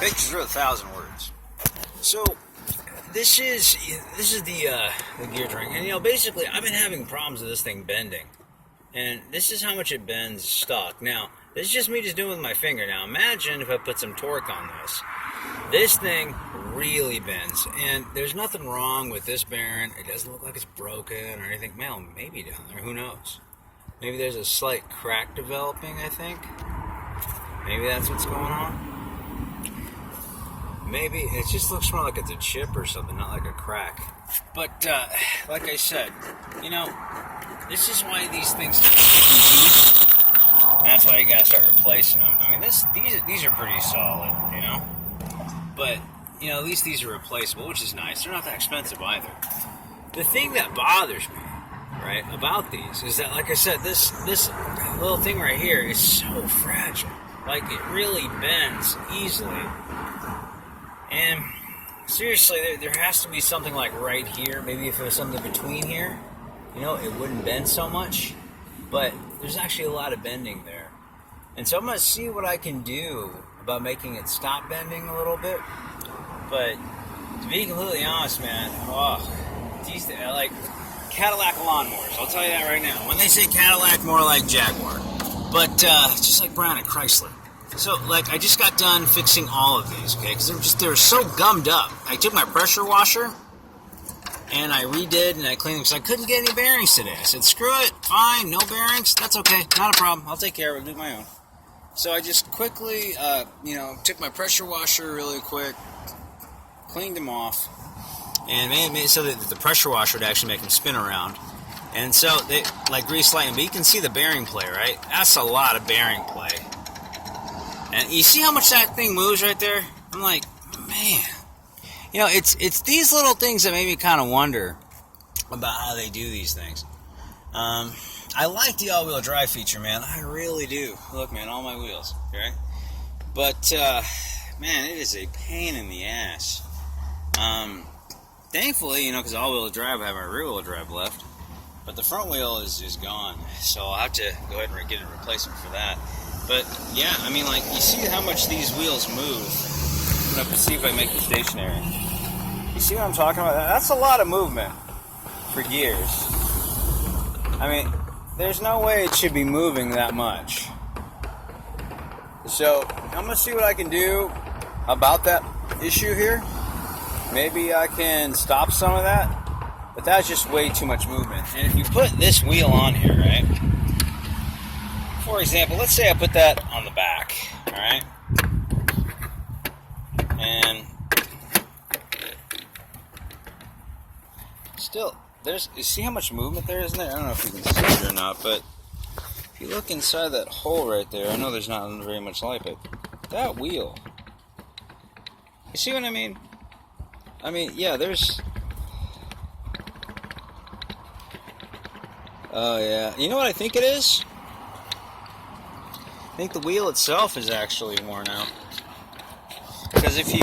Pictures are 1,000 words. So this is the gear train, and basically I've been having problems with this thing bending, and this is how much it bends stock. Now this is just me doing with my finger. Now imagine if I put some torque on this. This thing really bends, and there's nothing wrong with this bearing. It doesn't look like it's broken or anything. Well, maybe down there, who knows? Maybe there's a slight crack developing, I think. Maybe that's what's going on. Maybe it just looks more like it's a chip or something, not like a crack. But like I said, this is why these things start kicking teeth. And that's why you gotta start replacing them. I mean, these are pretty solid, But at least these are replaceable, which is nice. They're not that expensive either. The thing that bothers me, right, about these is that, like I said, this little thing right here is so fragile. Like, it really bends easily. And seriously, there has to be something like right here. Maybe if there was something between here, it wouldn't bend so much. But there's actually a lot of bending there. And so I'm going to see what I can do about making it stop bending a little bit. But to be completely honest, man, these I like Cadillac lawnmowers. I'll tell you that right now. When they say Cadillac, more like Jaguar. But just like Brown and Chrysler. So, I just got done fixing all of these, okay? Because they're so gummed up. I took my pressure washer, and I redid, and I cleaned them, because I couldn't get any bearings today. I said, screw it, fine, no bearings, that's okay, not a problem. I'll take care of it, do my own. So I just quickly, took my pressure washer really quick, cleaned them off, and made it so that the pressure washer would actually make them spin around. And so, they, grease lightning, but you can see the bearing play, right? That's a lot of bearing play. And you see how much that thing moves right there? I'm like, man. It's these little things that make me kind of wonder about how they do these things. I like the all-wheel drive feature, man. I really do. Look, man, all my wheels, right? But, man, it is a pain in the ass. Thankfully, because all-wheel drive, I have my rear-wheel drive left. But the front wheel is gone. So I'll have to go ahead and get a replacement for that. But, yeah, you see how much these wheels move. I'm going to see if I make it stationary. You see what I'm talking about? That's a lot of movement for gears. There's no way it should be moving that much. So, I'm going to see what I can do about that issue here. Maybe I can stop some of that. But that's just way too much movement. And if you put this wheel on here, right? For example, let's say I put that on the back, alright? And still, you see how much movement there is in there? I don't know if you can see it or not, but if you look inside that hole right there, I know there's not very much light, but that wheel, you see what I mean? Yeah, there's... Oh, yeah. You know what I think it is? I think the wheel itself is actually worn out. Because if you